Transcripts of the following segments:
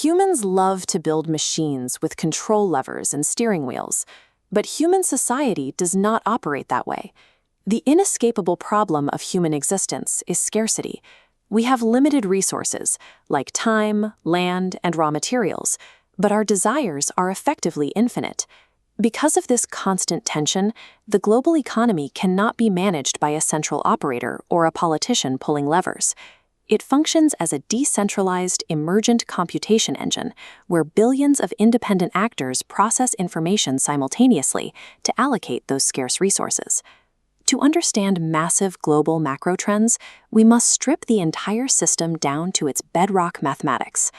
Humans love to build machines with control levers and steering wheels, but human society does not operate that way. The inescapable problem of human existence is scarcity. We have limited resources, like time, land, and raw materials, but our desires are effectively infinite. Because of this constant tension, the global economy cannot be managed by a central operator or a politician pulling levers. It functions as a decentralized, emergent computation engine where billions of independent actors process information simultaneously to allocate those scarce resources. To understand massive global macro trends, we must strip the entire system down to its bedrock mathematics.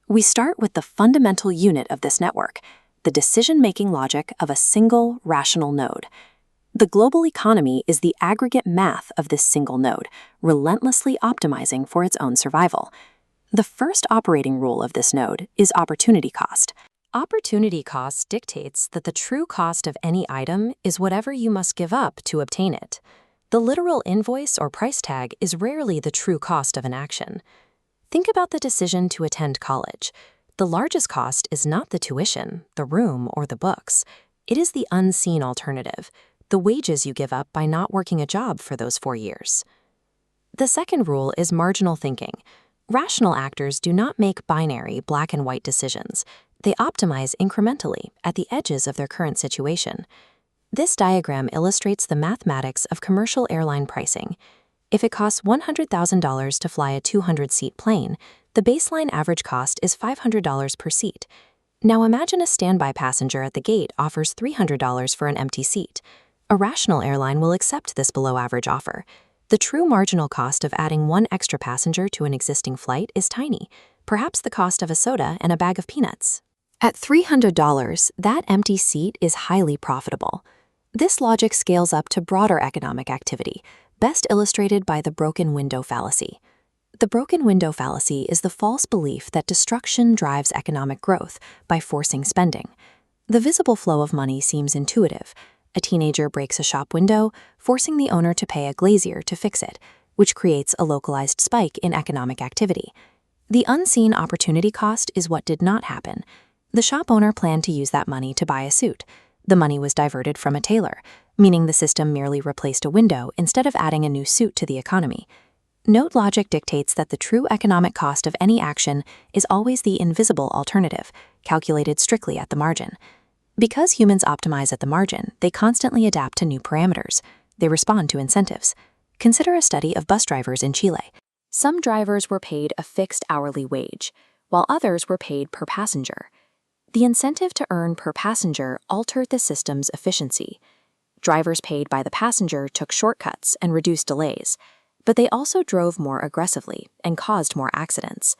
We start with the fundamental unit of this network, the decision-making logic of a single rational node. The global economy is the aggregate math of this single node, relentlessly optimizing for its own survival. The first operating rule of this node is opportunity cost. Opportunity cost dictates that the true cost of any item is whatever you must give up to obtain it. The literal invoice or price tag is rarely the true cost of an action. Think about the decision to attend college. The largest cost is not the tuition, the room, or the books. It is the unseen alternative, the wages you give up by not working a job for those 4 years. The second rule is marginal thinking. Rational actors do not make binary, black and white decisions. They optimize incrementally at the edges of their current situation. This diagram illustrates the mathematics of commercial airline pricing. If it costs $100,000 to fly a 200-seat plane, the baseline average cost is $500 per seat. Now imagine a standby passenger at the gate offers $300 for an empty seat. A rational airline will accept this below-average offer. The true marginal cost of adding one extra passenger to an existing flight is tiny, perhaps the cost of a soda and a bag of peanuts. At $300, that empty seat is highly profitable. This logic scales up to broader economic activity, best illustrated by the broken window fallacy. The broken window fallacy is the false belief that destruction drives economic growth by forcing spending. The visible flow of money seems intuitive. A teenager breaks a shop window, forcing the owner to pay a glazier to fix it, which creates a localized spike in economic activity. The unseen opportunity cost is what did not happen. The shop owner planned to use that money to buy a suit. The money was diverted from a tailor, meaning the system merely replaced a window instead of adding a new suit to the economy. Node logic dictates that the true economic cost of any action is always the invisible alternative, calculated strictly at the margin. Because humans optimize at the margin, they constantly adapt to new parameters. They respond to incentives. Consider a study of bus drivers in Chile. Some drivers were paid a fixed hourly wage, while others were paid per passenger. The incentive to earn per passenger altered the system's efficiency. Drivers paid by the passenger took shortcuts and reduced delays, but they also drove more aggressively and caused more accidents.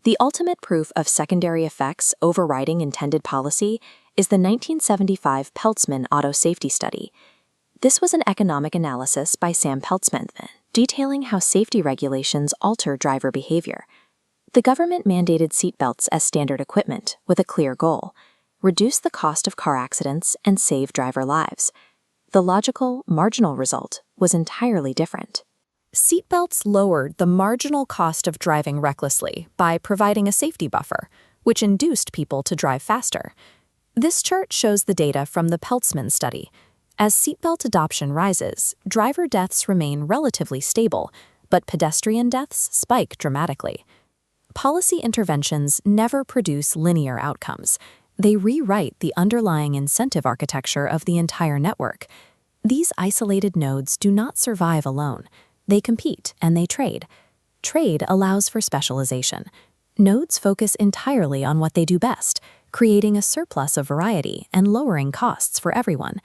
The ultimate proof of secondary effects overriding intended policy is the 1975 Peltzman Auto Safety Study. This was an economic analysis by Sam Peltzman, detailing how safety regulations alter driver behavior. The government mandated seatbelts as standard equipment with a clear goal: reduce the cost of car accidents and save driver lives. The logical, marginal result was entirely different. Seatbelts lowered the marginal cost of driving recklessly by providing a safety buffer, which induced people to drive faster. This chart shows the data from the Peltzman study. As seatbelt adoption rises, driver deaths remain relatively stable, but pedestrian deaths spike dramatically. Policy interventions never produce linear outcomes. They rewrite the underlying incentive architecture of the entire network. These isolated nodes do not survive alone. They compete and they trade. Trade allows for specialization. Nodes focus entirely on what they do best, creating a surplus of variety and lowering costs for everyone.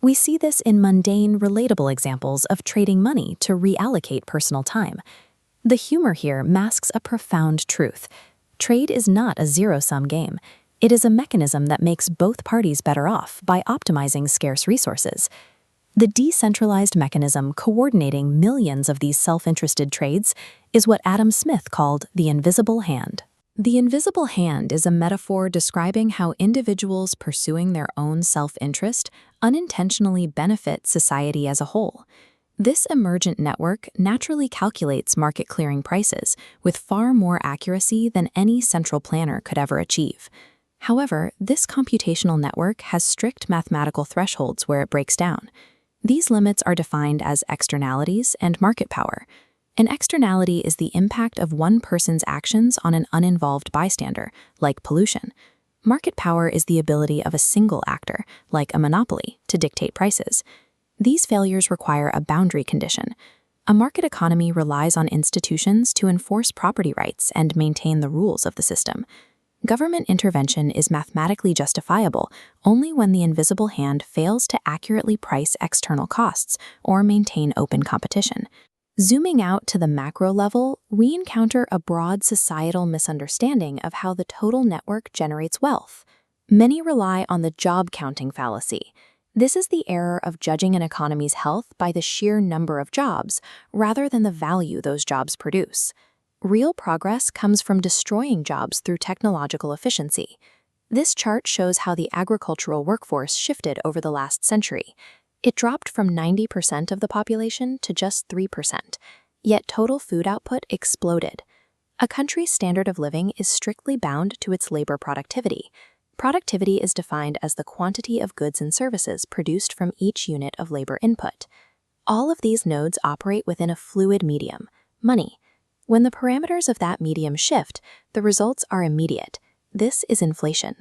We see this in mundane, relatable examples of trading money to reallocate personal time. The humor here masks a profound truth. Trade is not a zero-sum game. It is a mechanism that makes both parties better off by optimizing scarce resources. The decentralized mechanism coordinating millions of these self-interested trades is what Adam Smith called the invisible hand. The invisible hand is a metaphor describing how individuals pursuing their own self-interest unintentionally benefit society as a whole. This emergent network naturally calculates market clearing prices with far more accuracy than any central planner could ever achieve. However, this computational network has strict mathematical thresholds where it breaks down. These limits are defined as externalities and market power. An externality is the impact of one person's actions on an uninvolved bystander, like pollution. Market power is the ability of a single actor, like a monopoly, to dictate prices. These failures require a boundary condition. A market economy relies on institutions to enforce property rights and maintain the rules of the system. Government intervention is mathematically justifiable only when the invisible hand fails to accurately price external costs or maintain open competition. Zooming out to the macro level, we encounter a broad societal misunderstanding of how the total network generates wealth. Many rely on the job counting fallacy. This is the error of judging an economy's health by the sheer number of jobs, rather than the value those jobs produce. Real progress comes from destroying jobs through technological efficiency. This chart shows how the agricultural workforce shifted over the last century. It dropped from 90% of the population to just 3%, yet total food output exploded. A country's standard of living is strictly bound to its labor productivity. Productivity is defined as the quantity of goods and services produced from each unit of labor input. All of these nodes operate within a fluid medium, money. When the parameters of that medium shift, the results are immediate. This is inflation.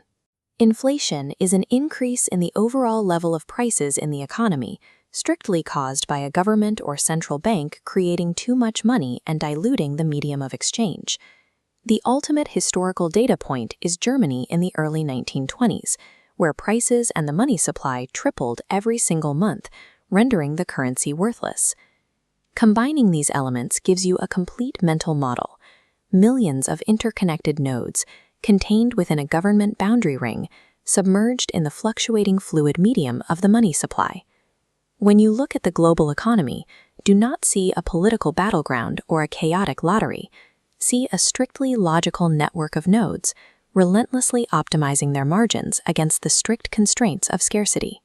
Inflation is an increase in the overall level of prices in the economy, strictly caused by a government or central bank creating too much money and diluting the medium of exchange. The ultimate historical data point is Germany in the early 1920s, where prices and the money supply tripled every single month, rendering the currency worthless. Combining these elements gives you a complete mental model. Millions of interconnected nodes, contained within a government boundary ring, submerged in the fluctuating fluid medium of the money supply. When you look at the global economy, do not see a political battleground or a chaotic lottery. See a strictly logical network of nodes, relentlessly optimizing their margins against the strict constraints of scarcity.